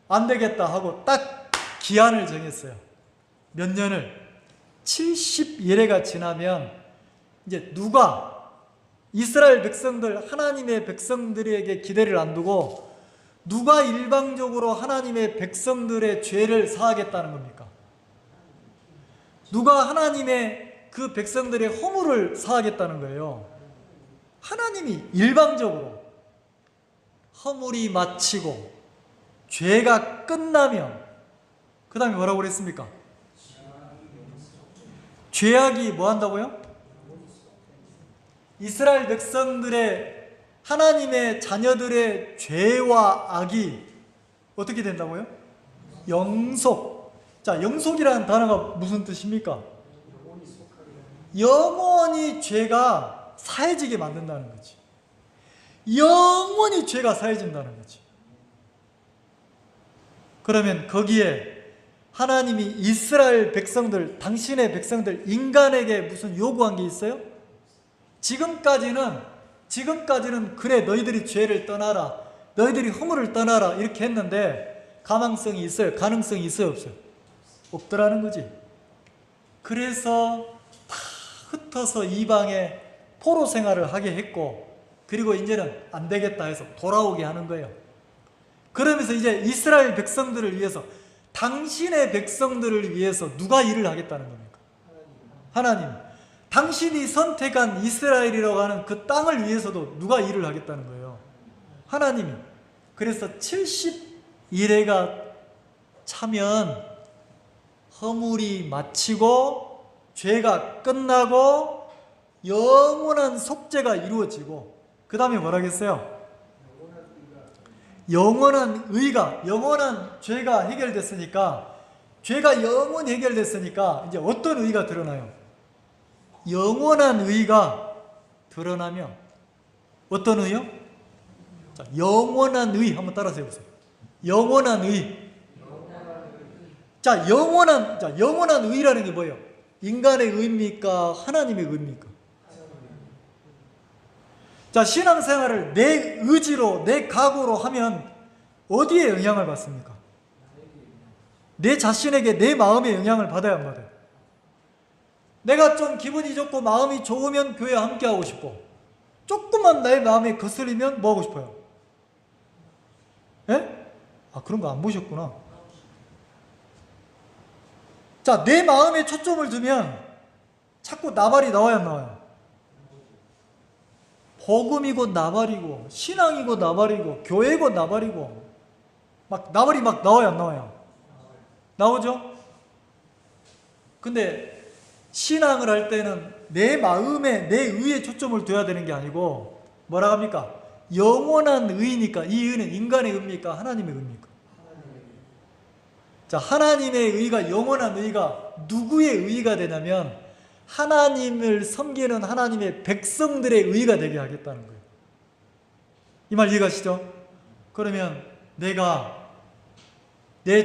안 되겠다 하고 딱 기한을 정했어요. 몇 년을? 70일회가 지나면 이제 누가, 이스라엘 백성들, 하나님의 백성들에게 기대를 안 두고 누가 일방적으로 하나님의 백성들의 죄를 사하겠다는 겁니까? 누가 하나님의 그 백성들의 허물을 사하겠다는 거예요? 하나님이 일방적으로. 허물이 마치고 죄가 끝나면 그 다음에 뭐라고 그랬습니까? 죄악이 뭐 한다고요? 이스라엘 백성들의, 하나님의 자녀들의 죄와 악이 어떻게 된다고요? 영속. 자, 영속이라는 단어가 무슨 뜻입니까? 영원히 죄가 사해지게 만든다는 거지. 영원히 죄가 사해진다는 거지. 그러면 거기에 하나님이 이스라엘 백성들, 당신의 백성들, 인간에게 무슨 요구한 게 있어요? 지금까지는 그래, 너희들이 죄를 떠나라, 너희들이 허물을 떠나라 이렇게 했는데 가망성이 있어요? 가능성이 있어요? 없어요? 없더라는 거지. 그래서 다 흩어서 이방에 포로 생활을 하게 했고, 그리고 이제는 안 되겠다 해서 돌아오게 하는 거예요. 그러면서 이제 이스라엘 백성들을 위해서, 당신의 백성들을 위해서 누가 일을 하겠다는 겁니까? 하나님. 당신이 선택한 이스라엘이라고 하는 그 땅을 위해서도 누가 일을 하겠다는 거예요? 하나님이. 그래서 70일에가 차면 허물이 마치고 죄가 끝나고 영원한 속죄가 이루어지고, 그 다음에 뭐라겠어요? 영원한 의가, 영원한 죄가 해결됐으니까, 죄가 영원히 해결됐으니까 이제 어떤 의가 드러나요? 영원한 의가 드러나면, 어떤 의요? 자, 영원한 의 한번 따라서 해보세요. 영원한 의. 자, 영원한 의라는 게 뭐예요? 인간의 의입니까? 하나님의 의입니까? 자, 신앙생활을 내 의지로, 내 각오로 하면 어디에 영향을 받습니까? 내 자신에게, 내 마음에 영향을 받아야 안 받아요? 내가 좀 기분이 좋고 마음이 좋으면 교회 함께 하고 싶고, 조금만 나의 마음에 거슬리면 뭐 하고 싶어요? 예? 아, 그런 거 안 보셨구나. 자, 내 마음에 초점을 두면 자꾸 나발이 나와야 안 나와요? 복음이고 나발이고, 신앙이고 나발이고, 교회고 나발이고, 막 나발이 막 나와야 안 나와요? 나오죠? 근데 신앙을 할 때는 내 마음에, 내 의에 초점을 둬야 되는 게 아니고, 뭐라 합니까? 영원한 의니까. 이 의는 인간의 의입니까? 하나님의 의입니까? 자, 하나님의 의가, 영원한 의가 누구의 의가 되냐면 하나님을 섬기는 하나님의 백성들의 의가 되게 하겠다는 거예요. 이 말 이해가시죠? 그러면 내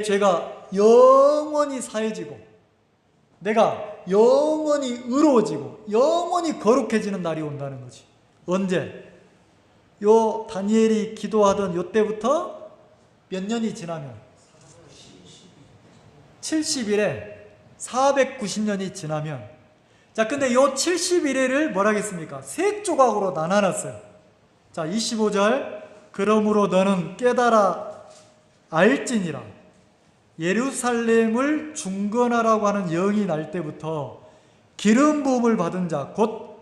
죄가 영원히 사해지고, 내가 영원히 의로워지고 영원히 거룩해지는 날이 온다는 거지. 언제? 요 다니엘이 기도하던 요 때부터 몇 년이 지나면, 70일에 490년이 지나면. 자, 근데 요 70일을 뭐라 하겠습니까? 세 조각으로 나눠놨어요. 자, 25절. 그러므로 너는 깨달아 알지니라. 예루살렘을 중건하라고 하는 영이 날 때부터 기름 부음을 받은 자, 곧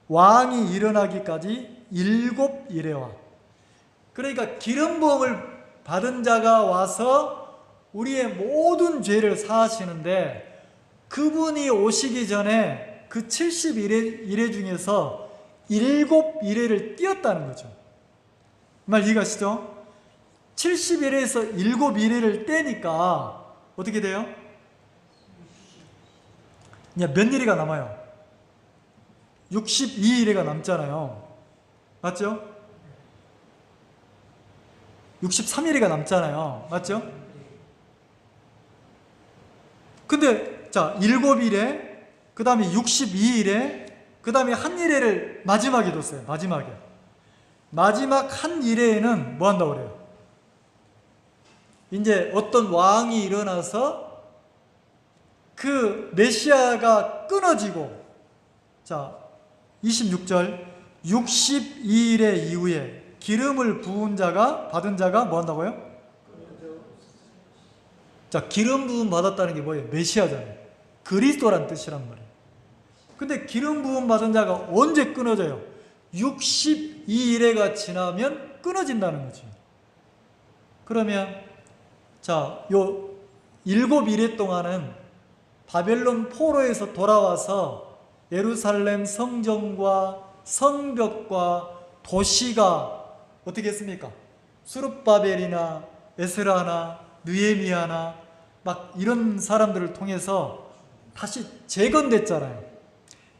왕이 일어나기까지 7일에와. 그러니까 기름 부음을 받은 자가 와서 우리의 모든 죄를 사하시는데, 그분이 오시기 전에 그 70일의 중에서 7일을 띄었다는 거죠. 말 이해가시죠? 70일에서 7일을 떼니까 어떻게 돼요? 이제 몇 일이가 남아요? 62일에가 남잖아요. 맞죠? 63일이가 남잖아요. 맞죠? 근데 자, 7일에, 그 다음에 62일에, 그 다음에 한 일회를 마지막에 뒀어요. 마지막 한 일회에는 뭐 한다고 그래요? 이제 어떤 왕이 일어나서 그 메시아가 끊어지고, 자, 26절, 62일의 이후에 기름을 부은 자가, 받은 자가 뭐 한다고요? 자, 기름 부음 받았다는 게 뭐예요? 메시아잖아요. 그리스도란 뜻이란 말이에요. 근데 기름 부음 받은 자가 언제 끊어져요? 62일에가 지나면 끊어진다는 거지. 그러면 자, 요 7일에 동안은 바벨론 포로에서 돌아와서 예루살렘 성전과 성벽과 도시가 어떻게 했습니까? 수룹바벨이나 에스라나 느헤미야나 막 이런 사람들을 통해서 다시 재건됐잖아요.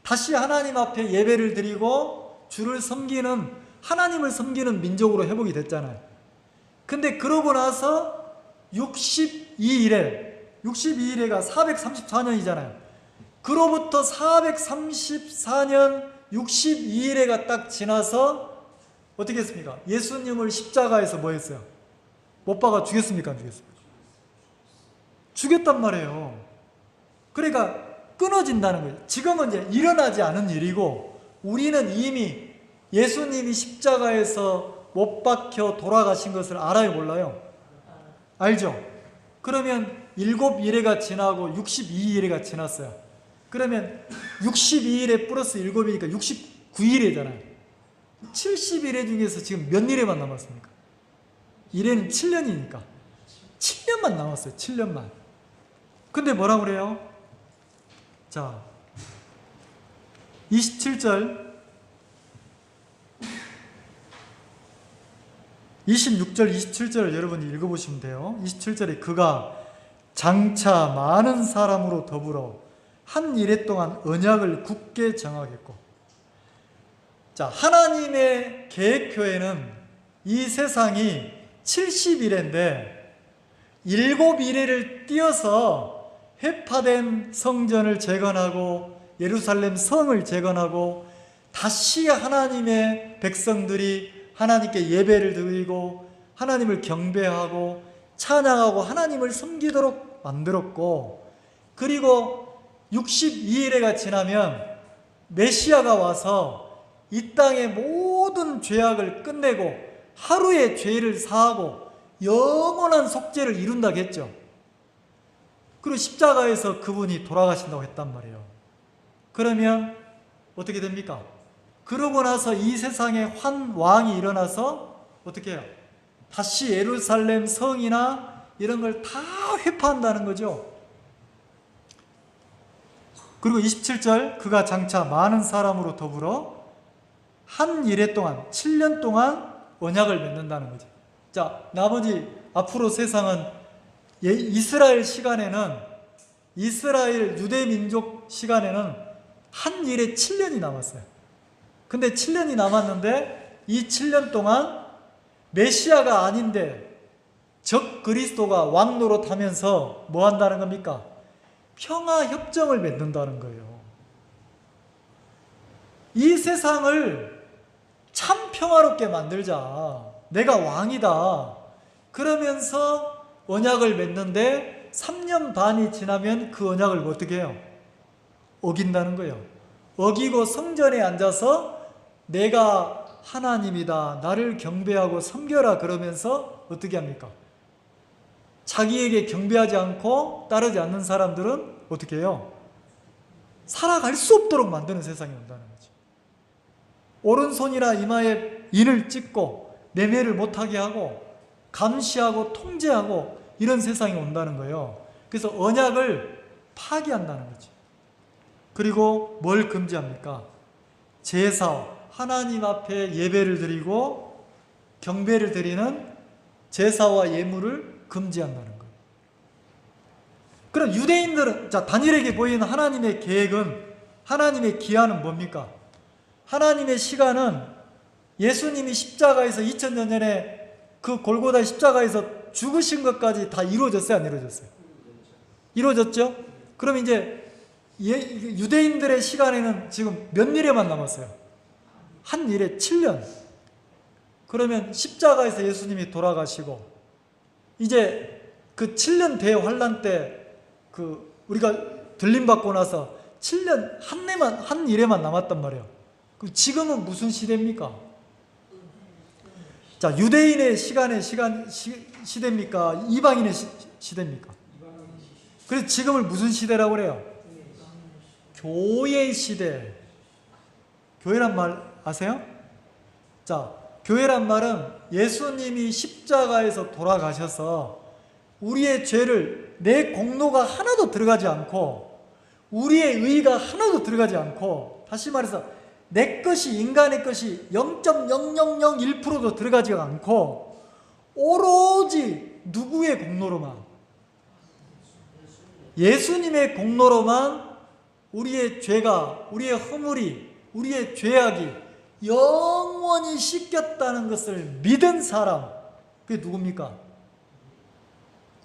다시 하나님 앞에 예배를 드리고 주를 섬기는, 하나님을 섬기는 민족으로 회복이 됐잖아요. 근데 그러고 나서 62일에가 434년이잖아요. 그로부터 434년 62일에가 딱 지나서 어떻게 했습니까? 예수님을 십자가에서 뭐 했어요? 못 박아 죽였습니까? 안 죽였습니까? 죽였단 말이에요. 그러니까 끊어진다는 거예요. 지금은 이제 일어나지 않은 일이고, 우리는 이미 예수님이 십자가에서 못 박혀 돌아가신 것을 알아요, 몰라요? 알죠? 그러면 7일에가 지나고 62일에가 지났어요. 그러면 62일에 플러스 7이니까 69일이잖아요. 70일에 중에서 지금 몇 일에만 남았습니까? 1에는 7년이니까 7년만 남았어요. 7년만. 근데 뭐라고 그래요? 자, 27절 26절 27절을 여러분이 읽어보시면 돼요. 27절에 그가 장차 많은 사람으로 더불어 한 일해 동안 언약을 굳게 정하겠고. 자, 하나님의 계획표에는 이 세상이 70일인데 7일을 띄어서 회파된 성전을 재건하고 예루살렘 성을 재건하고 다시 하나님의 백성들이 하나님께 예배를 드리고 하나님을 경배하고 찬양하고 하나님을 섬기도록 만들었고, 그리고 62일에가 지나면 메시아가 와서 이 땅의 모든 죄악을 끝내고 하루의 죄를 사하고 영원한 속죄를 이룬다고 했죠. 그리고 십자가에서 그분이 돌아가신다고 했단 말이에요. 그러면 어떻게 됩니까? 그러고 나서 이 세상에 한 왕이 일어나서 어떻게 해요? 다시 예루살렘 성이나 이런 걸 다 회파한다는 거죠. 그리고 27절 그가 장차 많은 사람으로 더불어 한 일해 동안 7년 동안 언약을 맺는다는 거죠. 자, 나머지 앞으로 세상은 이스라엘 시간에는, 이스라엘 유대민족 시간에는 한 일에 7년이 남았어요. 근데 7년이 남았는데 이 7년 동안 메시아가 아닌데 적 그리스도가 왕 노릇하면서 뭐 한다는 겁니까? 평화협정을 맺는다는 거예요. 이 세상을 참 평화롭게 만들자. 내가 왕이다. 그러면서 언약을 맺는데 3년 반이 지나면 그 언약을 어떻게 해요? 어긴다는 거예요. 어기고 성전에 앉아서 내가 하나님이다, 나를 경배하고 섬겨라 그러면서 어떻게 합니까? 자기에게 경배하지 않고 따르지 않는 사람들은 어떻게 해요? 살아갈 수 없도록 만드는 세상이 온다는 거죠. 오른손이나 이마에 인을 찍고 매매를 못하게 하고 감시하고 통제하고 이런 세상이 온다는 거예요. 그래서 언약을 파기한다는 거죠. 그리고 뭘 금지합니까? 제사, 하나님 앞에 예배를 드리고 경배를 드리는 제사와 예물을 금지한다는 거예요. 그럼 유대인들은, 자, 다니엘에게 보이는 하나님의 계획은, 하나님의 기한은 뭡니까? 하나님의 시간은 예수님이 십자가에서 2000년 전에 그 골고다 십자가에서 죽으신 것까지 다 이루어졌어요? 안 이루어졌어요? 이루어졌죠? 그럼 이제 유대인들의 시간에는 지금 몇 일에만 남았어요? 한 일에 7년. 그러면 십자가에서 예수님이 돌아가시고 이제 그 7년 대환란 때 그 우리가 들림받고 나서 7년 한 일에만 남았단 말이에요. 그럼 지금은 무슨 시대입니까? 자, 유대인의 시대입니까? 이방인의 시대입니까? 그래서 지금을 무슨 시대라고 그래요? 교회의 시대. 교회란 말 아세요? 자, 교회란 말은 예수님이 십자가에서 돌아가셔서 우리의 죄를, 내 공로가 하나도 들어가지 않고 우리의 의의가 하나도 들어가지 않고, 다시 말해서 내 것이, 인간의 것이 0.0001%도 들어가지 않고 오로지 누구의 공로로만, 예수님의 공로로만 우리의 죄가, 우리의 허물이, 우리의 죄악이 영원히 씻겼다는 것을 믿은 사람, 그게 누굽니까?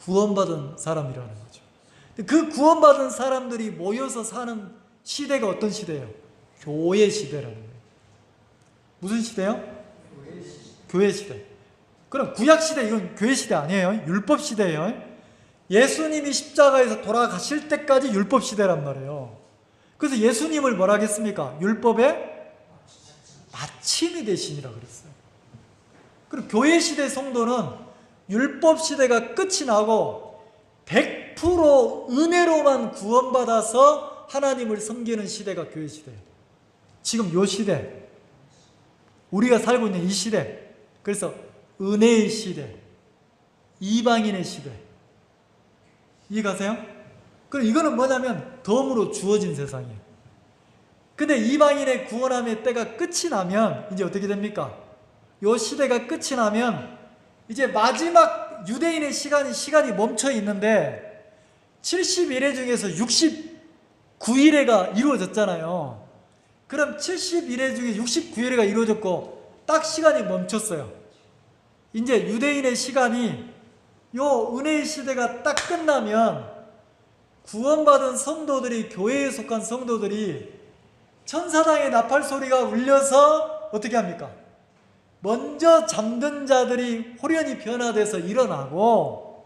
구원받은 사람이라는 거죠. 그 구원받은 사람들이 모여서 사는 시대가 어떤 시대예요? 교회 시대라는 거예요. 무슨 시대요? 교회 시대. 그럼 구약 시대, 이건 교회 시대 아니에요. 율법 시대예요. 예수님이 십자가에서 돌아가실 때까지 율법 시대란 말이에요. 그래서 예수님을 뭐라 하겠습니까? 율법의 마침이 되시니라 그랬어요. 그리고 교회 시대 성도는 율법 시대가 끝이 나고 100% 은혜로만 구원받아서 하나님을 섬기는 시대가 교회 시대예요. 지금 요 시대, 우리가 살고 있는 이 시대, 그래서 은혜의 시대, 이방인의 시대, 이해가세요? 그럼 이거는 뭐냐면 덤으로 주어진 세상이에요. 근데 이방인의 구원함의 때가 끝이 나면 이제 어떻게 됩니까? 요 시대가 끝이 나면 이제 마지막 유대인의 시간이 멈춰 있는데 70일의 중에서 69일회가 이루어졌잖아요. 그럼 70일의 중에 69일회가 이루어졌고 딱 시간이 멈췄어요. 이제 유대인의 시간이, 요 은혜의 시대가 딱 끝나면 구원받은 성도들이, 교회에 속한 성도들이 천사장의 나팔 소리가 울려서 어떻게 합니까? 먼저 잠든 자들이 호련히 변화돼서 일어나고,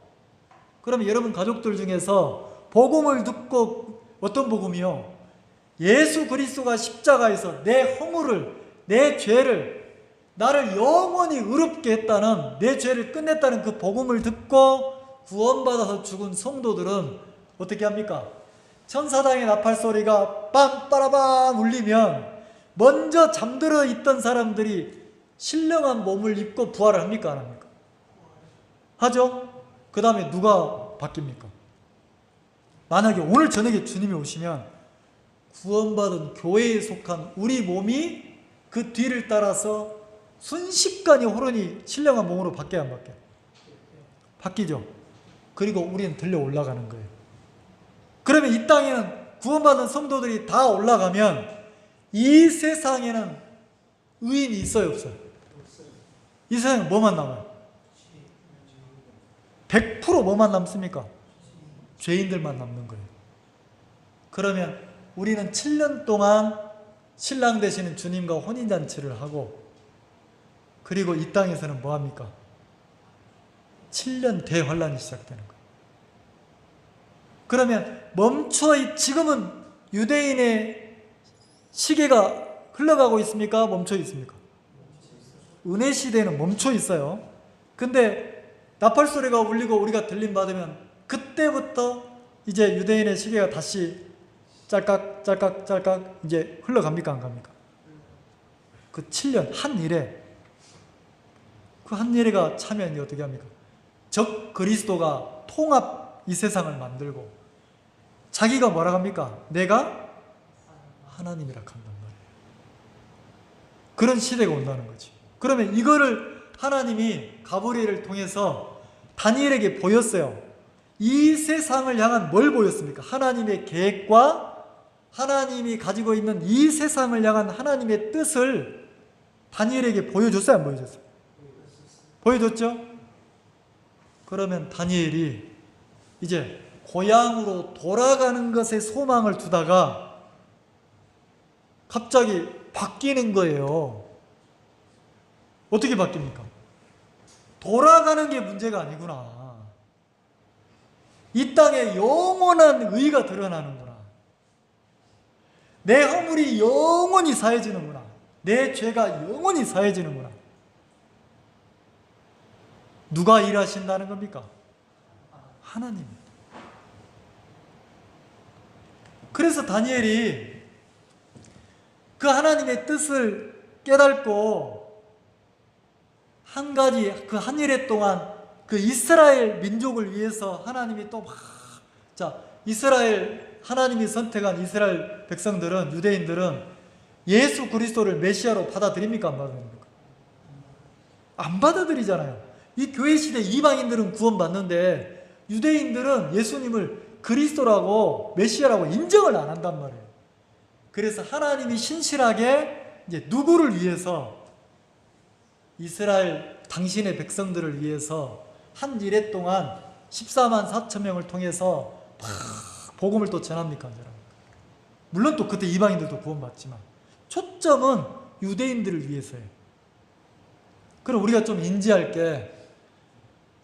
그러면 여러분 가족들 중에서 복음을 듣고, 어떤 복음이요? 예수 그리스도가 십자가에서 내 허물을, 내 죄를, 나를 영원히 의롭게 했다는, 내 죄를 끝냈다는 그 복음을 듣고 구원받아서 죽은 성도들은 어떻게 합니까? 천사장의 나팔 소리가 빰빠라밤 울리면 먼저 잠들어 있던 사람들이 신령한 몸을 입고 부활을 합니까? 안 합니까? 하죠? 그 다음에 누가 바뀝니까? 만약에 오늘 저녁에 주님이 오시면 구원받은 교회에 속한 우리 몸이 그 뒤를 따라서 순식간에 호련히 신령한 몸으로 바뀌어야 안 바뀌어요? 바뀌죠? 그리고 우리는 들려 올라가는 거예요. 그러면 이 땅에는 구원받은 성도들이 다 올라가면 이 세상에는 의인이 있어요, 없어요? 이 세상에 뭐만 남아요? 100% 뭐만 남습니까? 죄인들만 남는 거예요. 그러면 우리는 7년 동안 신랑 되시는 주님과 혼인잔치를 하고, 그리고 이 땅에서는 뭐합니까? 7년 대환란이 시작되는 거예요. 그러면 지금은 유대인의 시계가 흘러가고 있습니까? 멈춰 있습니까? 은혜 시대는 멈춰 있어요. 근데 나팔 소리가 울리고 우리가 들림 받으면 그때부터 이제 유대인의 시계가 다시 짤깍 짤깍 짤깍 이제 흘러갑니까? 안 갑니까? 그 7년 한 일에, 그 한 일에가 차면 어떻게 합니까? 적 그리스도가 통합 이 세상을 만들고 자기가 뭐라 합니까? 내가 하나님이라 한단 말이에요. 그런 시대가 온다는 거지. 그러면 이거를 하나님이 가브리엘을 통해서 다니엘에게 보였어요. 이 세상을 향한 뭘 보였습니까? 하나님의 계획과 하나님이 가지고 있는 이 세상을 향한 하나님의 뜻을 다니엘에게 보여줬어요? 안 보여줬어요? 보여줬죠? 그러면 다니엘이 이제 고향으로 돌아가는 것에 소망을 두다가 갑자기 바뀌는 거예요. 어떻게 바뀝니까? 돌아가는 게 문제가 아니구나. 이 땅에 영원한 의가 드러나는구나. 내 허물이 영원히 사해지는구나. 내 죄가 영원히 사해지는구나. 누가 일하신다는 겁니까? 하나님. 그래서 다니엘이 그 하나님의 뜻을 깨닫고 한 가지, 그 한 일해 동안 그 이스라엘 민족을 위해서 하나님이 또 막, 자, 이스라엘, 하나님이 선택한 이스라엘 백성들은, 유대인들은 예수 그리스도를 메시아로 받아들입니까? 안 받아들입니까? 안 받아들이잖아요. 이 교회 시대 이방인들은 구원받는데 유대인들은 예수님을 그리스도라고 메시아라고 인정을 안 한단 말이에요. 그래서 하나님이 신실하게 이제 누구를 위해서, 이스라엘 당신의 백성들을 위해서 한 일해 동안 14만 4천 명을 통해서 막 복음을 또 전합니까? 물론 또 그때 이방인들도 구원받지만 초점은 유대인들을 위해서예요. 그럼 우리가 좀 인지할 게,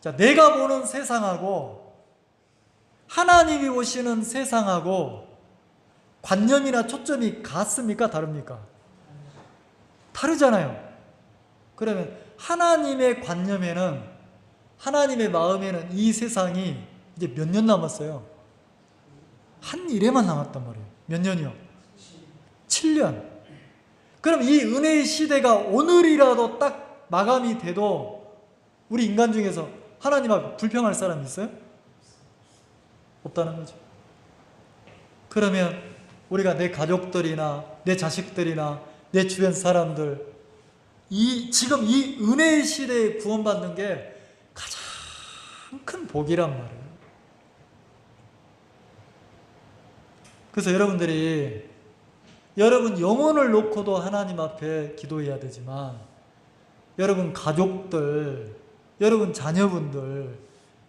자, 내가 보는 세상하고 하나님이 보시는 세상하고 관념이나 초점이 같습니까? 다릅니까? 다르잖아요. 그러면 하나님의 관념에는, 하나님의 마음에는 이 세상이 이제 몇 년 남았어요? 한 일에만 남았단 말이에요. 몇 년이요? 7년. 그럼 이 은혜의 시대가 오늘이라도 딱 마감이 돼도 우리 인간 중에서 하나님 앞에 불평할 사람이 있어요? 없다는 거죠. 그러면 우리가 내 가족들이나 내 자식들이나 내 주변 사람들, 지금 이 은혜의 시대에 구원받는 게 가장 큰 복이란 말이에요. 그래서 여러분들이, 여러분 영혼을 놓고도 하나님 앞에 기도해야 되지만, 여러분 가족들, 여러분 자녀분들,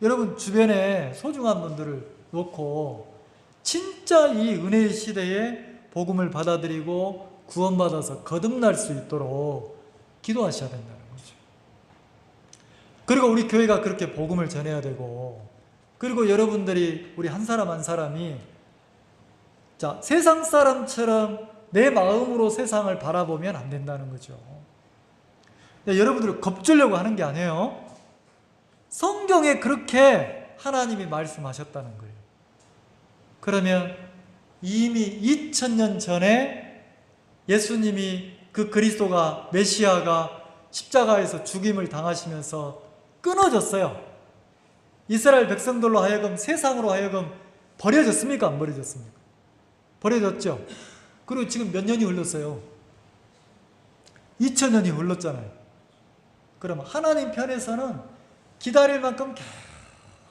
여러분 주변에 소중한 분들을 놓고 진짜 이 은혜의 시대에 복음을 받아들이고 구원받아서 거듭날 수 있도록 기도하셔야 된다는 거죠. 그리고 우리 교회가 그렇게 복음을 전해야 되고, 그리고 여러분들이, 우리 한 사람 한 사람이, 자, 세상 사람처럼 내 마음으로 세상을 바라보면 안 된다는 거죠. 여러분들을 겁주려고 하는 게 아니에요. 성경에 그렇게 하나님이 말씀하셨다는 거예요. 그러면 이미 2000년 전에 예수님이, 그 그리스도가, 메시아가 십자가에서 죽임을 당하시면서 끊어졌어요. 이스라엘 백성들로 하여금, 세상으로 하여금 버려졌습니까? 안 버려졌습니까? 버려졌죠. 그리고 지금 몇 년이 흘렀어요? 2000년이 흘렀잖아요. 그럼 하나님 편에서는 기다릴 만큼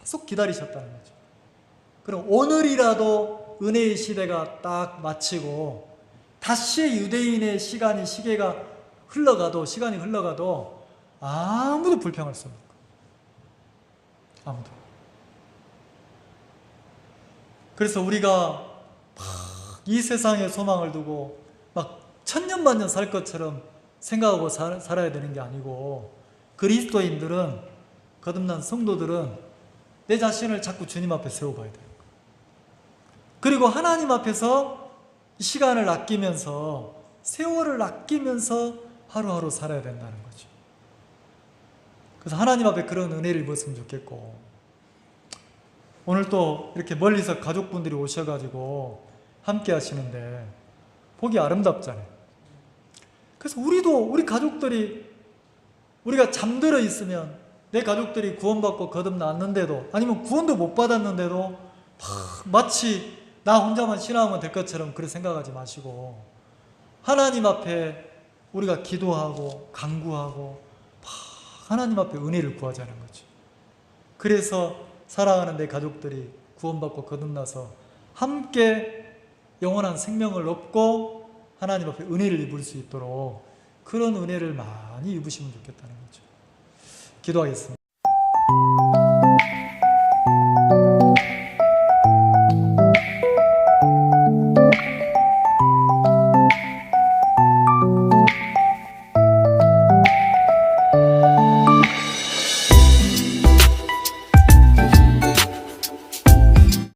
계속 기다리셨다는 거죠. 그럼 오늘이라도 은혜의 시대가 딱 마치고 다시 유대인의 시계가 흘러가도, 시간이 흘러가도 아무도 불평할 수 없는 거예요. 아무도. 그래서 우리가 이 세상에 소망을 두고 막 천년만년 살 것처럼 생각하고 살아야 되는 게 아니고, 그리스도인들은, 거듭난 성도들은 내 자신을 자꾸 주님 앞에 세워봐야 돼요. 그리고 하나님 앞에서 시간을 아끼면서, 세월을 아끼면서 하루하루 살아야 된다는 거죠. 그래서 하나님 앞에 그런 은혜를 입었으면 좋겠고, 오늘 또 이렇게 멀리서 가족분들이 오셔가지고 함께 하시는데 보기 아름답잖아요. 그래서 우리 가족들이, 우리가 잠들어 있으면, 내 가족들이 구원받고 거듭났는데도, 아니면 구원도 못 받았는데도 마치 나 혼자만 신앙하면 될 것처럼 그렇게 생각하지 마시고, 하나님 앞에 우리가 기도하고 간구하고 하나님 앞에 은혜를 구하자는 거죠. 그래서 사랑하는 내 가족들이 구원받고 거듭나서 함께 영원한 생명을 얻고 하나님 앞에 은혜를 입을 수 있도록 그런 은혜를 많이 입으시면 좋겠다는 거죠. 기도하겠습니다.